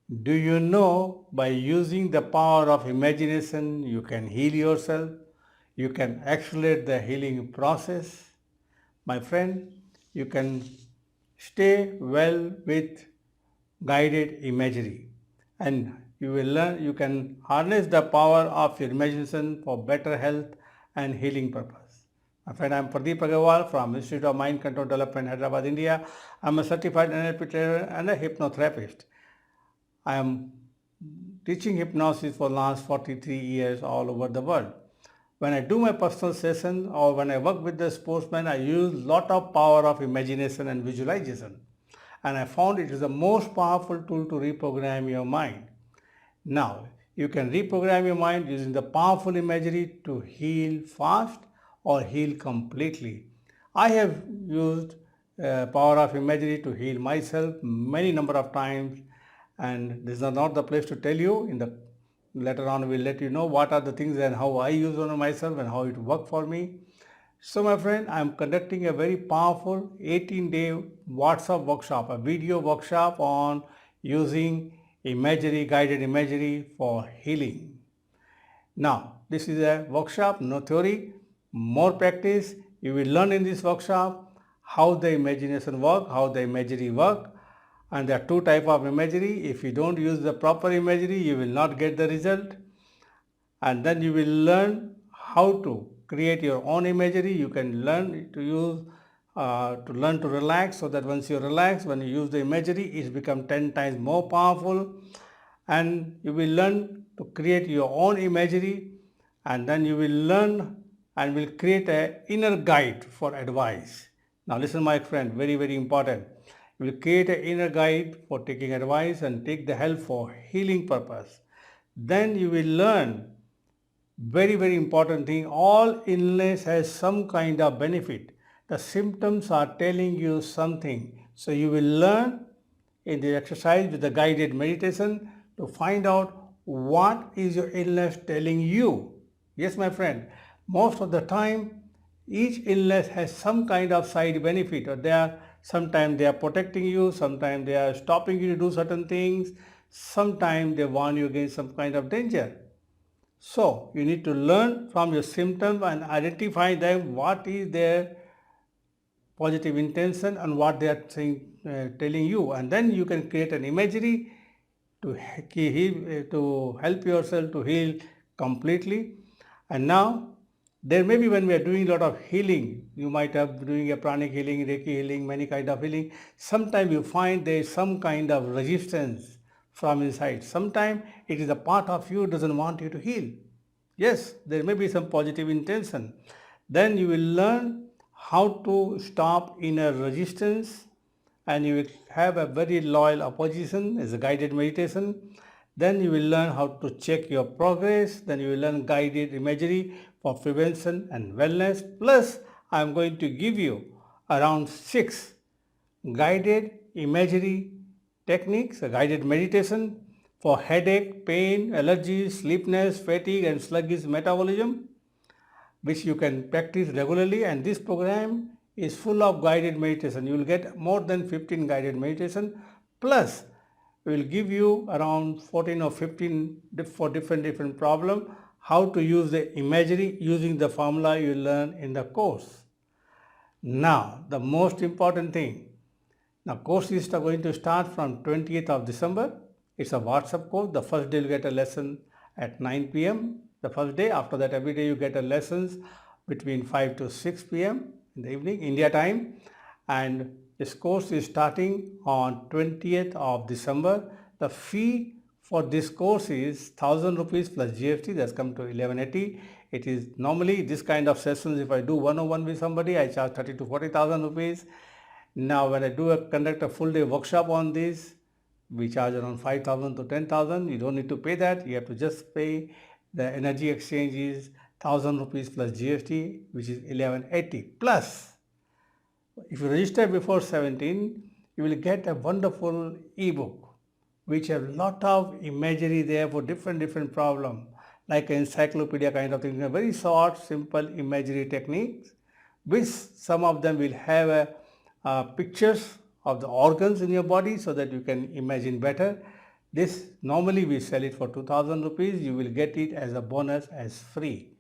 Do you know by using the power of imagination you can heal yourself? You can accelerate the healing process. My friend, you can stay well with guided imagery and you will learn you can harness the power of your imagination for better health and healing purpose. My friend, I am Pradeep Aggarwal from Institute of Mind Control Development, Hyderabad, India. I am a certified NLP trainer and a hypnotherapist. I am teaching hypnosis for the last 43 years all over the world. When I do my personal session or when I work with the sportsman, I use lot of power of imagination and visualization. And I found it is the most powerful tool to reprogram your mind. Now, you can reprogram your mind using the powerful imagery to heal fast or heal completely. I have used power of imagery to heal myself many number of times, and this is not the place to tell you. In the later on, we'll let you know what are the things and how I use on myself and how it worked for me. So my friend, I am conducting a very powerful 18-day WhatsApp workshop, a video workshop on using imagery, guided imagery for healing. Now, this is a workshop, no theory, more practice. You will learn in this workshop how the imagination work, how the imagery work. And there are two types of imagery. If you don't use the proper imagery, you will not get the result. And then you will learn how to create your own imagery. You can learn to use learn to relax, so that once you relax, when you use the imagery, it becomes 10 times more powerful. And you will learn to create your own imagery, and then you will learn and will create an inner guide for advice. Now listen my friend, very very important. You will create an inner guide for taking advice and take the help for healing purpose. Then you will learn very very important thing, all illness has some kind of benefit. The symptoms are telling you something, so you will learn in the exercise with the guided meditation to find out what is your illness telling you. Yes my friend, most of the time each illness has some kind of side benefit, or they are sometimes they are protecting you, sometimes they are stopping you to do certain things, sometimes they warn you against some kind of danger. So you need to learn from your symptoms and identify them, what is their positive intention and what they are telling you, and then you can create an imagery to help yourself to heal completely. And now there may be, when we are doing a lot of healing, you might have doing a pranic healing, Reiki healing, many kind of healing. Sometimes you find there is some kind of resistance from inside. Sometimes it is a part of you doesn't want you to heal. Yes, there may be some positive intention. Then you will learn how to stop inner resistance, and you will have a very loyal opposition as a guided meditation. Then you will learn how to check your progress. Then you will learn guided imagery for prevention and wellness. Plus, I am going to give you around 6 guided imagery techniques, a guided meditation for headache, pain, allergies, sleepiness, fatigue and sluggish metabolism, which you can practice regularly. And this program is full of guided meditation. You will get more than 15 guided meditation, plus we will give you around 14 or 15 for different problem, how to use the imagery using the formula you learn in the course. Now the most important thing, now course is going to start from 20th of December. It's a WhatsApp course. The first day you get a lesson at 9 p.m. the first day. After that, every day you get a lessons between 5 to 6 p.m. in the evening, India time. And this course is starting on 20th of December. The fee for this course is 1000 rupees plus GST. That's come to 1180. It is normally this kind of sessions, if I do one-on-one with somebody, I charge 30 to 40,000 rupees. Now when I conduct a full day workshop on this, we charge around 5,000 to 10,000. You don't need to pay that. You have to just pay the energy exchange is 1000 rupees plus GST, which is 1180. Plus, if you register before 17, you will get a wonderful ebook which have lot of imagery there for different problem, like an encyclopedia kind of thing. A very short, simple imagery techniques, which some of them will have pictures of the organs in your body so that you can imagine better. This normally we sell it for 2000 rupees. You will get it as a bonus as free.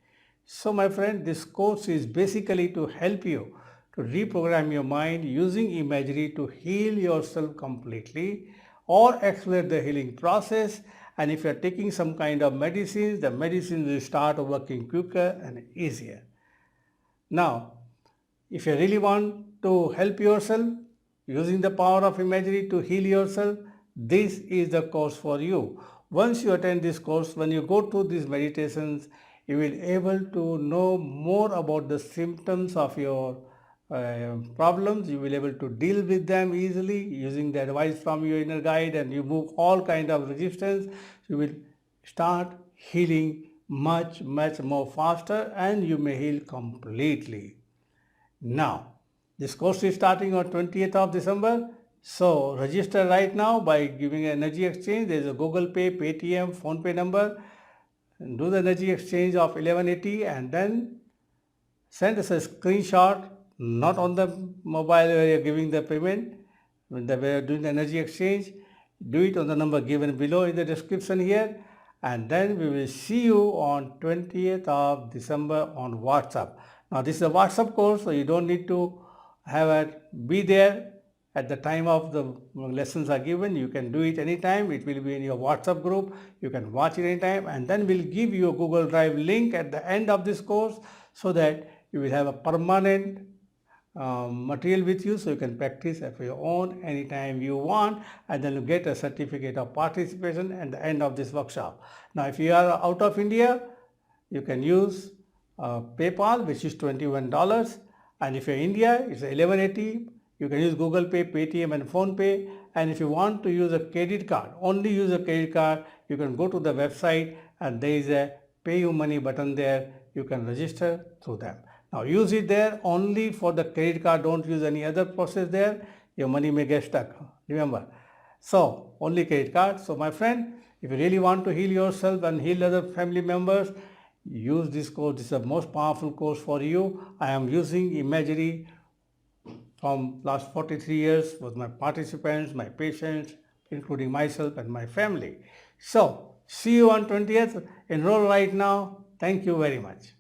So my friend, this course is basically to help you to reprogram your mind using imagery to heal yourself completely or accelerate the healing process. And if you are taking some kind of medicines, the medicines will start working quicker and easier. Now, if you really want to help yourself using the power of imagery to heal yourself, this is the course for you. Once you attend this course, when you go through these meditations, you will able to know more about the symptoms of your problems. You will able to deal with them easily using the advice from your inner guide, and you move all kind of resistance. You will start healing much more faster, and you may heal completely. Now, this course is starting on 20th of December. So register right now by giving an energy exchange. There is a Googlepay, Paytm, Phonepe number. And do the energy exchange of 1180 and then send us a screenshot, not on the mobile where you're giving the payment. When we're doing the energy exchange, do it on the number given below in the description here. And then we will see you on 20th of December on WhatsApp. Now this is a WhatsApp course, so you don't need to be there at the time of the lessons are given. You can do it anytime. It will be in your WhatsApp group. You can watch it anytime, and then we'll give you a Google Drive link at the end of this course so that you will have a permanent material with you, so you can practice at your own anytime you want, and then you get a certificate of participation at the end of this workshop. Now if you are out of India, you can use PayPal, which is $21, and if you're India, it's 1180. You can use Google Pay, Paytm and Phonepe. And if you want to use a credit card, only use a credit card, you can go to the website and there is a pay you money button there. You can register through them. Now use it there only for the credit card. Don't use any other process there. Your money may get stuck. Remember. So only credit card. So my friend, if you really want to heal yourself and heal other family members, use this course. This is the most powerful course for you. I am using Imagery from last 43 years with my participants, my patients, including myself and my family. So see you on 20th. Enroll right now. Thank you very much.